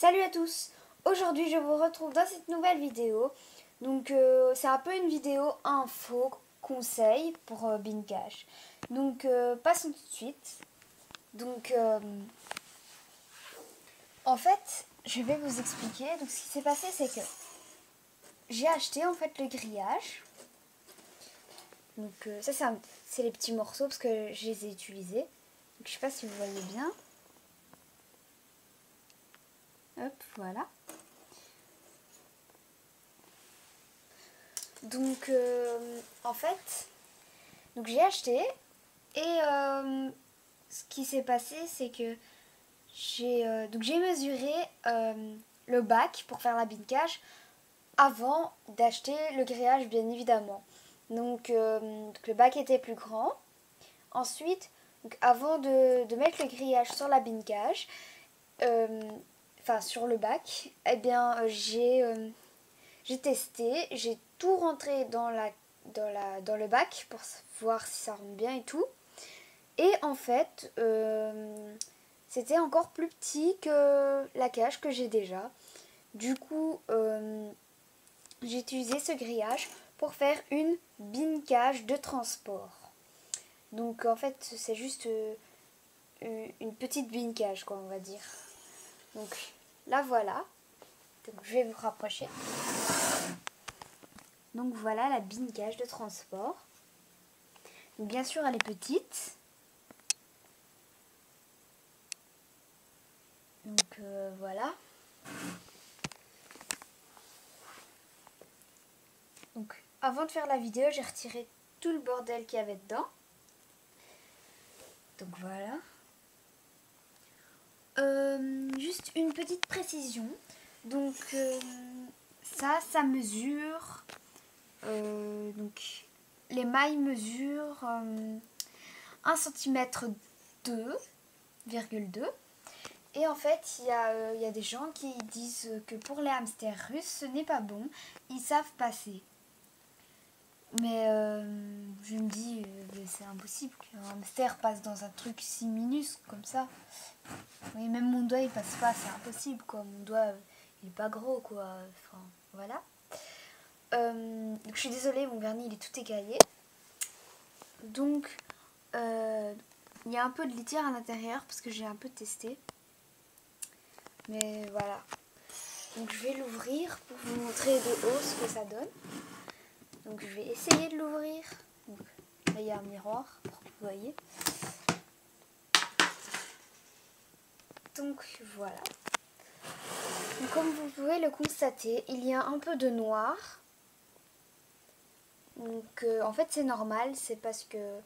Salut à tous. Aujourd'hui je vous retrouve dans cette nouvelle vidéo. Donc c'est un peu une vidéo info, conseil pour Bincash. Donc passons tout de suite. Donc en fait je vais vous expliquer. Donc ce qui s'est passé c'est que j'ai acheté en fait le grillage. Donc ça c'est les petits morceaux parce que je les ai utilisés. Donc je sais pas si vous voyez bien. Hop, voilà. Donc en fait, donc j'ai acheté et ce qui s'est passé c'est que j'ai mesuré le bac pour faire la bincage avant d'acheter le grillage bien évidemment. Donc le bac était plus grand. Ensuite, donc, avant de mettre le grillage sur la bincage, enfin sur le bac, eh bien j'ai testé, j'ai tout rentré dans le bac pour voir si ça rentre bien et tout. Et en fait, c'était encore plus petit que la cage que j'ai déjà. Du coup, j'ai utilisé ce grillage pour faire une bincage de transport. Donc en fait, c'est juste une petite bincage, quoi, on va dire. Donc là, voilà. Donc, je vais vous rapprocher. Donc voilà la bincage de transport. Donc, bien sûr, elle est petite. Donc voilà. Donc avant de faire la vidéo, j'ai retiré tout le bordel qu'il y avait dedans. Donc voilà. Juste une petite précision. Donc ça mesure. Donc les mailles mesurent 1 cm 2,2. Et en fait, il y a des gens qui disent que pour les hamsters russes, ce n'est pas bon. Ils savent passer. Mais je me dis, c'est impossible qu'un hamster passe dans un truc si minuscule comme ça. Oui, même mon doigt, il passe pas, c'est impossible, quoi. Mon doigt, il est pas gros, quoi. Enfin, voilà. Donc, je suis désolée, mon vernis, il est tout écaillé. Donc, il y a un peu de litière à l'intérieur parce que j'ai un peu testé. Mais voilà. Donc, je vais l'ouvrir pour vous montrer de haut ce que ça donne. Donc, je vais essayer de l'ouvrir. Là, il y a un miroir pour que vous voyez. Donc, voilà. Donc, comme vous pouvez le constater, il y a un peu de noir. Donc, en fait, c'est normal. C'est parce que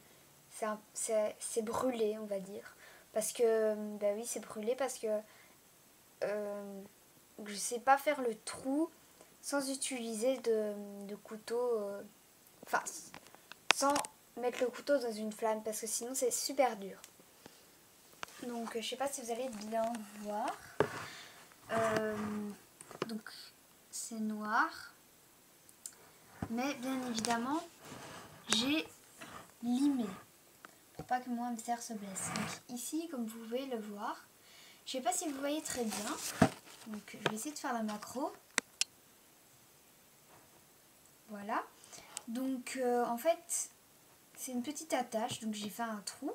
c'est brûlé, on va dire. Parce que, bah oui, c'est brûlé parce que je sais pas faire le trou sans utiliser de couteau. Enfin, sans mettre le couteau dans une flamme parce que sinon c'est super dur. Donc je sais pas si vous allez bien voir. Donc c'est noir. Mais bien évidemment j'ai limé pour pas que mon hamster se blesse. Donc ici comme vous pouvez le voir, je sais pas si vous voyez très bien. Donc je vais essayer de faire la macro. Voilà. Donc en fait c'est une petite attache, donc j'ai fait un trou.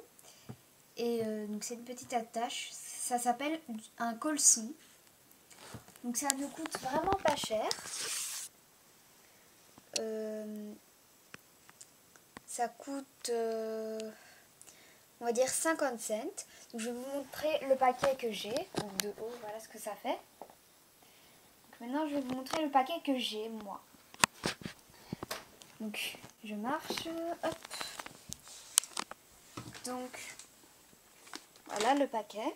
Et donc c'est une petite attache, ça s'appelle un colson. Donc ça ne coûte vraiment pas cher. Ça coûte, on va dire 50 cents. Donc je vais vous montrer le paquet que j'ai. Donc de haut, voilà ce que ça fait. Donc maintenant je vais vous montrer le paquet que j'ai moi. Donc je marche, hop. Donc voilà le paquet.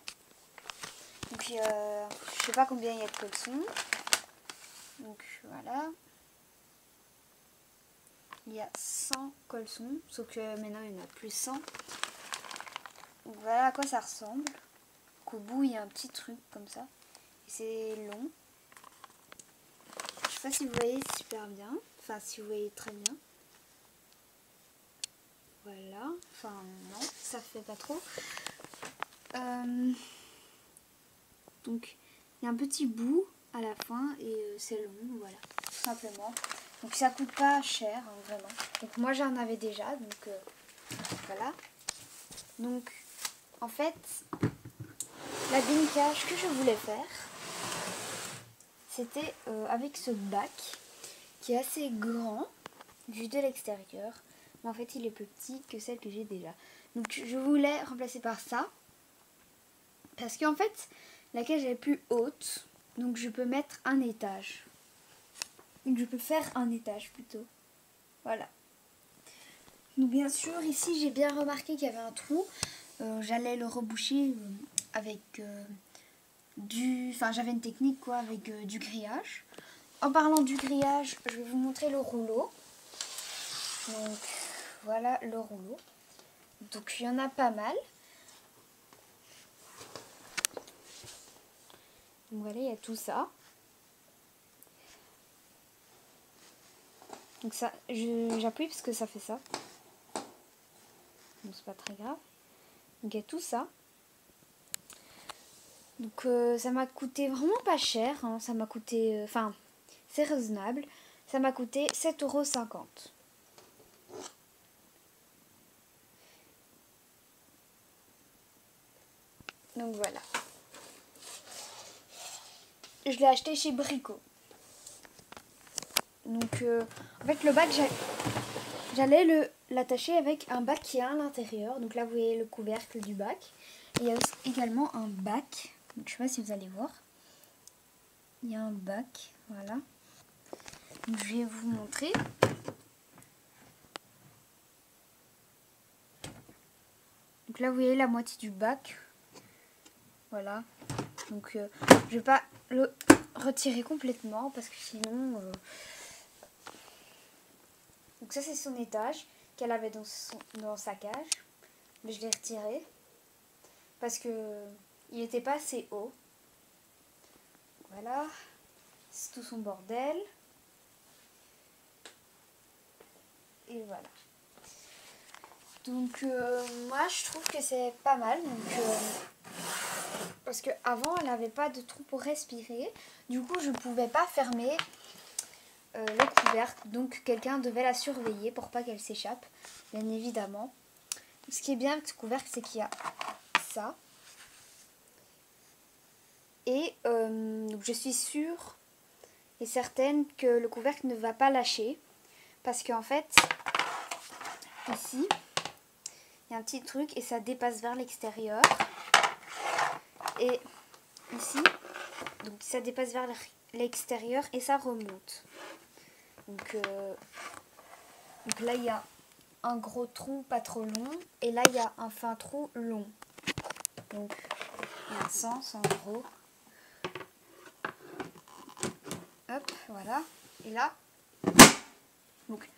Donc je sais pas combien il y a de colsons. Donc voilà. Il y a 100 colsons, sauf que maintenant il y en a plus 100. Donc voilà à quoi ça ressemble. Donc, au bout il y a un petit truc comme ça. Et c'est long. Je sais pas si vous voyez super bien. Enfin si vous voyez très bien. Voilà. Enfin non, ça fait pas trop. Donc il y a un petit bout à la fin et c'est long, voilà, tout simplement. Donc ça coûte pas cher, hein, vraiment. Donc moi j'en avais déjà, donc voilà. Donc en fait, la bincage que je voulais faire, c'était avec ce bac qui est assez grand, vu de l'extérieur. Mais en fait il est plus petit que celle que j'ai déjà. Donc je voulais remplacer par ça. Parce qu'en fait, la cage est plus haute. Donc je peux mettre un étage. Donc je peux faire un étage plutôt. Voilà. Donc bien sûr, ici j'ai bien remarqué qu'il y avait un trou. J'allais le reboucher avec Enfin j'avais une technique quoi, avec du grillage. En parlant du grillage, je vais vous montrer le rouleau. Donc voilà le rouleau. Donc il y en a pas mal. Donc voilà, il y a tout ça. Donc ça, j'appuie parce que ça fait ça. Donc c'est pas très grave. Donc il y a tout ça. Donc ça m'a coûté vraiment pas cher. Hein. Ça m'a coûté... Enfin, c'est raisonnable. Ça m'a coûté 7,50 €. Donc voilà. Je l'ai acheté chez Brico. Donc en fait le bac, j'allais l'attacher avec un bac qui est à l'intérieur. Donc là vous voyez le couvercle du bac. Et il y a également un bac. Donc, je sais pas si vous allez voir. Il y a un bac, voilà. Donc, je vais vous montrer. Donc là vous voyez la moitié du bac. Voilà. Donc je vais pas le retirer complètement parce que sinon... Donc ça c'est son étage qu'elle avait dans sa cage. Mais je l'ai retiré parce que il n'était pas assez haut. Voilà. C'est tout son bordel. Et voilà. Donc moi je trouve que c'est pas mal. Donc, parce qu'avant elle n'avait pas de trou pour respirer. Du coup je ne pouvais pas fermer le couvercle. Donc quelqu'un devait la surveiller pour pas qu'elle s'échappe. Bien évidemment. Ce qui est bien avec ce couvercle c'est qu'il y a ça. Et je suis sûre et certaine que le couvercle ne va pas lâcher. Parce qu'en fait, ici, il y a un petit truc et ça dépasse vers l'extérieur. Et ici, donc ça dépasse vers l'extérieur et ça remonte. Donc là, il y a un gros trou pas trop long et là, il y a un fin trou long. Donc, il y a un sens en gros. Hop, voilà. Et là, donc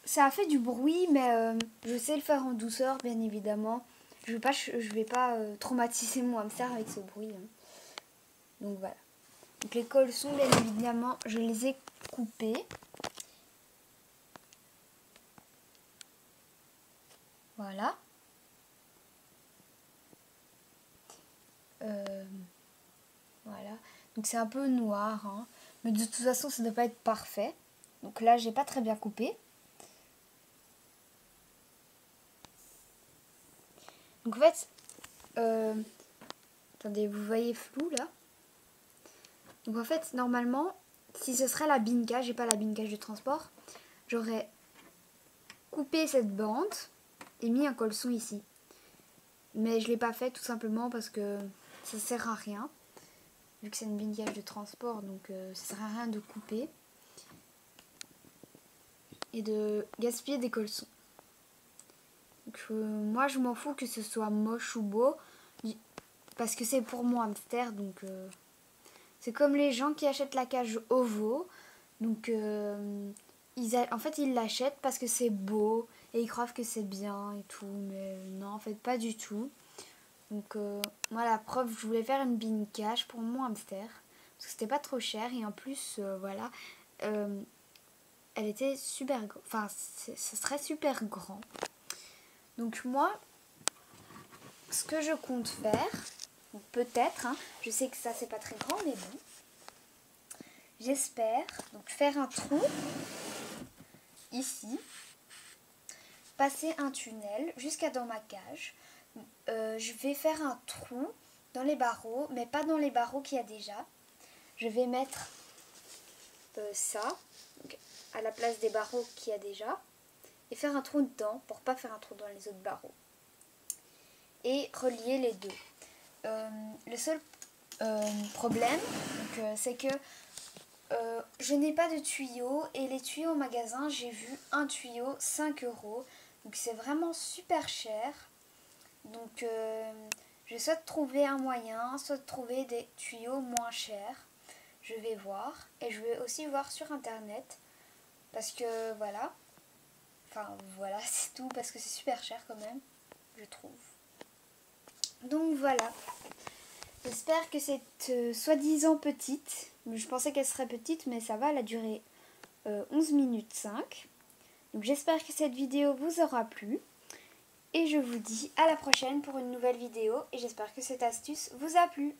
ça a fait du bruit, mais je sais le faire en douceur, bien évidemment. Je vais pas traumatiser mon hamster avec ce bruit. Hein. Donc voilà. Donc les caleçons, bien évidemment, je les ai coupés. Voilà. Voilà. Donc c'est un peu noir, hein. Mais de toute façon, ça ne doit pas être parfait. Donc là, j'ai pas très bien coupé. Donc en fait, attendez, vous voyez flou là. Donc en fait, normalement, si ce serait la bincage et pas la bincage de transport, j'aurais coupé cette bande et mis un caleçon ici. Mais je l'ai pas fait tout simplement parce que ça sert à rien. Vu que c'est une bincage de transport, donc ça sert à rien de couper et de gaspiller des caleçons. Donc, moi je m'en fous que ce soit moche ou beau parce que c'est pour mon hamster, donc c'est comme les gens qui achètent la cage Ovo. Donc en fait ils l'achètent parce que c'est beau et ils croient que c'est bien et tout, mais non en fait pas du tout. Donc moi la preuve, je voulais faire une bincage pour mon hamster parce que c'était pas trop cher et en plus voilà, elle était super, enfin ce serait super grand. Donc moi ce que je compte faire, Donc peut-être, hein, je sais que ça c'est pas très grand, mais bon. J'espère donc faire un trou ici, passer un tunnel jusqu'à dans ma cage. Je vais faire un trou dans les barreaux, mais pas dans les barreaux qu'il y a déjà. Je vais mettre ça, donc, à la place des barreaux qu'il y a déjà, et faire un trou dedans pour pas faire un trou dans les autres barreaux. Et relier les deux. Le seul problème, c'est que je n'ai pas de tuyaux, et les tuyaux au magasin, j'ai vu un tuyau 5 €, donc c'est vraiment super cher. Donc je souhaite trouver un moyen, soit trouver des tuyaux moins chers. Je vais voir, et je vais aussi voir sur internet, parce que voilà, enfin voilà, c'est tout, parce que c'est super cher quand même, je trouve. Donc voilà, j'espère que cette soi-disant petite, je pensais qu'elle serait petite, mais ça va, elle a duré 11 minutes 5. Donc j'espère que cette vidéo vous aura plu. Et je vous dis à la prochaine pour une nouvelle vidéo. Et j'espère que cette astuce vous a plu.